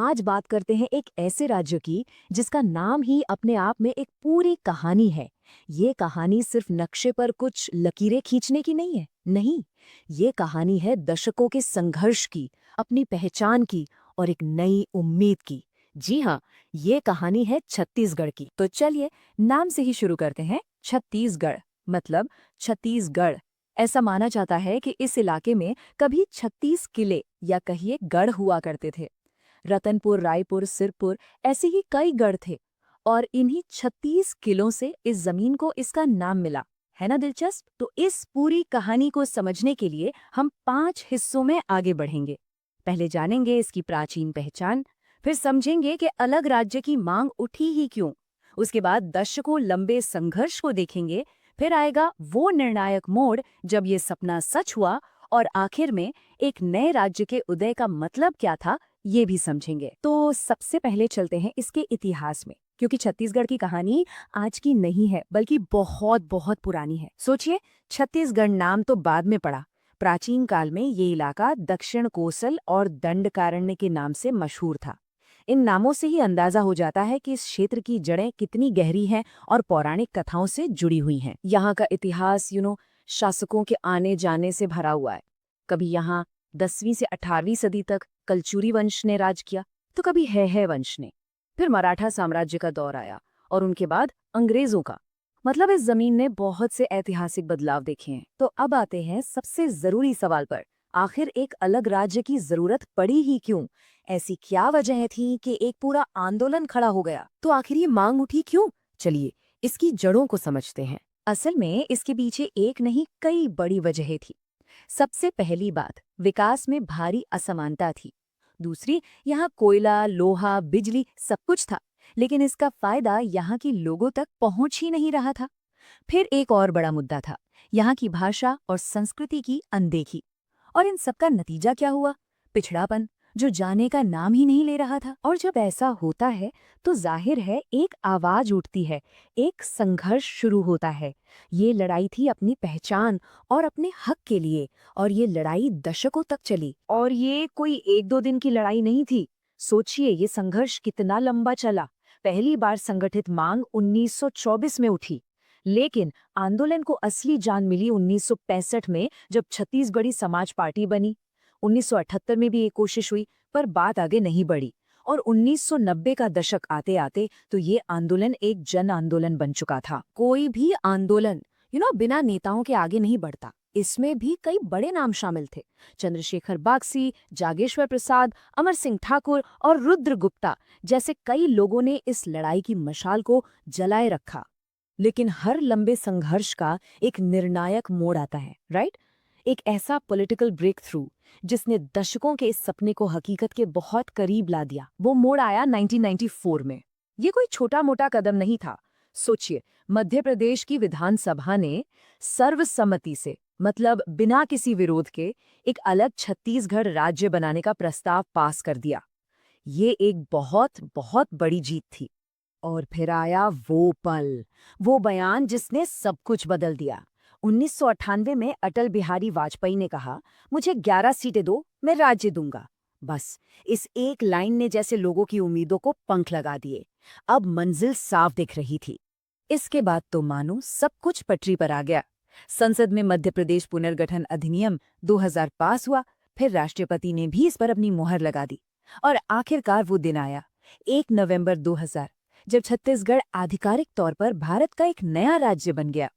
आज बात करते हैं एक ऐसे राज्य की जिसका नाम ही अपने आप में एक पूरी कहानी है। ये कहानी सिर्फ नक्शे पर कुछ लकीरें खींचने की नहीं है, नहीं। ये कहानी है दशकों के संघर्ष की, अपनी पहचान की और एक नई उम्मीद की। जी हाँ, ये कहानी है छत्तीसगढ़ की। तो चलिए नाम से ही शुरू करते हैं। छत्तीसगढ़ मतलब छत्तीसगढ़। ऐसा माना जाता है कि इस इलाके में कभी 36 किले या कहिए गढ़ हुआ करते थे। रतनपुर, रायपुर, सिरपुर, ऐसे ही कई गढ़ थे और इन्हीं 36 किलों से इस जमीन को इसका नाम मिला। है ना दिलचस्प? तो इस पूरी कहानी को समझने के लिए हम 5 हिस्सों में आगे बढ़ेंगे। पहले जानेंगे इसकी प्राचीन पहचान, फिर समझेंगे कि अलग राज्य की मांग उठी ही क्यों। उसके बाद दशकों लंबे संघर्ष को देखेंगे, फिर आएगा वो निर्णायक मोड़ जब ये सपना सच हुआ, और आखिर में एक नए राज्य के उदय का मतलब क्या था, ये भी समझेंगे। तो सबसे पहले चलते हैं इसके इतिहास में, क्योंकि छत्तीसगढ़ की कहानी आज की नहीं है बल्कि बहुत बहुत पुरानी है। सोचिए, छत्तीसगढ़ नाम तो बाद में पड़ा। प्राचीन काल में ये इलाका दक्षिण कोसल और दंडकारण्य के नाम से मशहूर था। इन नामों से ही अंदाजा हो जाता है कि इस क्षेत्र की जड़ें कितनी गहरी हैं और पौराणिक कथाओं से जुड़ी हुई हैं। यहाँ का इतिहास शासकों के आने जाने से भरा हुआ है। कभी यहाँ 10वीं से 18वीं सदी तक कलचुरी वंश ने राज किया, तो कभी है वंश ने। फिर मराठा साम्राज्य का दौर आया और उनके बाद अंग्रेजों का। मतलब इस जमीन ने बहुत से ऐतिहासिक बदलाव देखे हैं। तो अब आते हैं सबसे जरूरी सवाल पर, आखिर एक अलग राज्य की जरूरत पड़ी ही क्यों? ऐसी क्या वजह थी कि एक पूरा आंदोलन खड़ा हो गया? तो आखिर ये मांग उठी क्यों? चलिए इसकी जड़ों को समझते हैं। असल में इसके पीछे एक नहीं कई बड़ी वजहें थी। सबसे पहली बात, विकास में भारी असमानता थी। दूसरी, यहाँ कोयला, लोहा, बिजली सब कुछ था, लेकिन इसका फायदा यहाँ के लोगों तक पहुंच ही नहीं रहा था। फिर एक और बड़ा मुद्दा था, यहाँ की भाषा और संस्कृति की अनदेखी। और इन सबका नतीजा क्या हुआ? पिछड़ापन, जो जाने का नाम ही नहीं ले रहा था। और जब ऐसा होता है तो जाहिर है एक आवाज उठती है, एक संघर्ष शुरू होता है। ये लड़ाई थी अपनी पहचान और अपने हक के लिए, और ये लड़ाई दशकों तक चली। और ये कोई एक दो दिन की लड़ाई नहीं थी। सोचिए ये संघर्ष कितना लंबा चला। पहली बार संगठित मांग 1924 में उठी, लेकिन आंदोलन को असली जान मिली 1965 में, जब छत्तीसगढ़ी समाज पार्टी बनी। 1978 में भी एक कोशिश हुई, पर बात आगे नहीं बढ़ी। और 1990 का दशक आते आते तो ये आंदोलन एक जन आंदोलन बन चुका था। कोई भी आंदोलन बिना नेताओं के आगे नहीं बढ़ता। इसमें भी कई बड़े नाम शामिल थे। चंद्रशेखर बागसी, जागेश्वर प्रसाद, अमर सिंह ठाकुर और रुद्र गुप्ता जैसे कई लोगों ने इस लड़ाई की मशाल को जलाए रखा। लेकिन हर लंबे संघर्ष का एक निर्णायक मोड़ आता है, राइट? एक ऐसा पॉलिटिकल ब्रेक थ्रू जिसने दशकों के इस सपने को हकीकत के बहुत करीब ला दिया। वो मोड़ आया 1994 में। ये कोई छोटा मोटा कदम नहीं था। सोचिए, मध्य प्रदेश की विधानसभा ने सर्वसम्मति से, मतलब बिना किसी विरोध के, एक अलग छत्तीसगढ़ राज्य बनाने का प्रस्ताव पास कर दिया। ये एक बहुत बहुत बड़ी जीत थी। और फिर आया वो पल, वो बयान जिसने सब कुछ बदल दिया। 1998 में अटल बिहारी वाजपेयी ने कहा, मुझे 11 सीटें दो, मैं राज्य दूंगा। बस इस एक लाइन ने जैसे लोगों की उम्मीदों को पंख लगा दिए। अब मंजिल साफ दिख रही थी। इसके बाद तो मानो सब कुछ पटरी पर आ गया। संसद में मध्य प्रदेश पुनर्गठन अधिनियम 2000 पास हुआ। फिर राष्ट्रपति ने भी इस पर अपनी मुहर लगा दी। और आखिरकार वो दिन आया, 1 नवंबर 2000, जब छत्तीसगढ़ आधिकारिक तौर पर भारत का एक नया राज्य बन गया।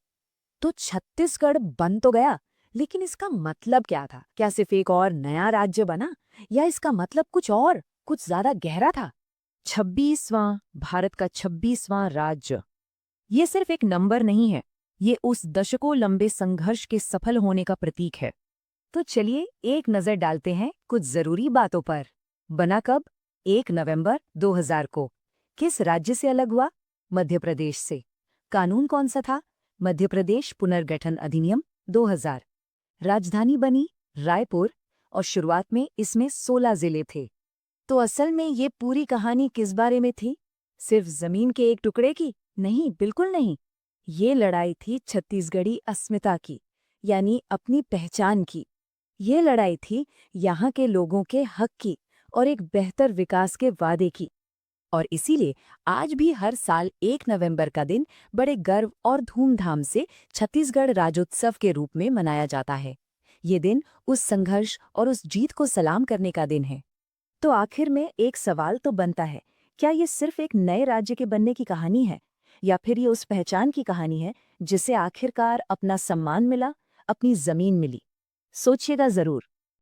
तो छत्तीसगढ़ बन तो गया, लेकिन इसका मतलब क्या था? क्या सिर्फ एक और नया राज्य बना, या इसका मतलब कुछ और, कुछ ज्यादा गहरा था? 26वां, भारत का 26वां राज्य। ये सिर्फ एक नंबर नहीं है, ये उस दशकों लंबे संघर्ष के सफल होने का प्रतीक है। तो चलिए एक नजर डालते हैं कुछ जरूरी बातों पर। बना कब? 1 नवंबर 2000 को। किस राज्य से अलग हुआ? मध्य प्रदेश से। कानून कौन सा था? मध्य प्रदेश पुनर्गठन अधिनियम 2000। राजधानी बनी रायपुर, और शुरुआत में इसमें 16 जिले थे। तो असल में ये पूरी कहानी किस बारे में थी? सिर्फ जमीन के एक टुकड़े की? नहीं, बिल्कुल नहीं। ये लड़ाई थी छत्तीसगढ़ी अस्मिता की, यानी अपनी पहचान की। ये लड़ाई थी यहाँ के लोगों के हक की, और एक बेहतर विकास के वादे की। और इसीलिए आज भी हर साल 1 नवंबर का दिन बड़े गर्व और धूमधाम से छत्तीसगढ़ राज्योत्सव के रूप में मनाया जाता है। ये दिन उस संघर्ष और उस जीत को सलाम करने का दिन है। तो आखिर में एक सवाल तो बनता है, क्या ये सिर्फ एक नए राज्य के बनने की कहानी है, या फिर ये उस पहचान की कहानी है जिसे आखिरकार अपना सम्मान मिला, अपनी जमीन मिली? सोचिएगा जरूर।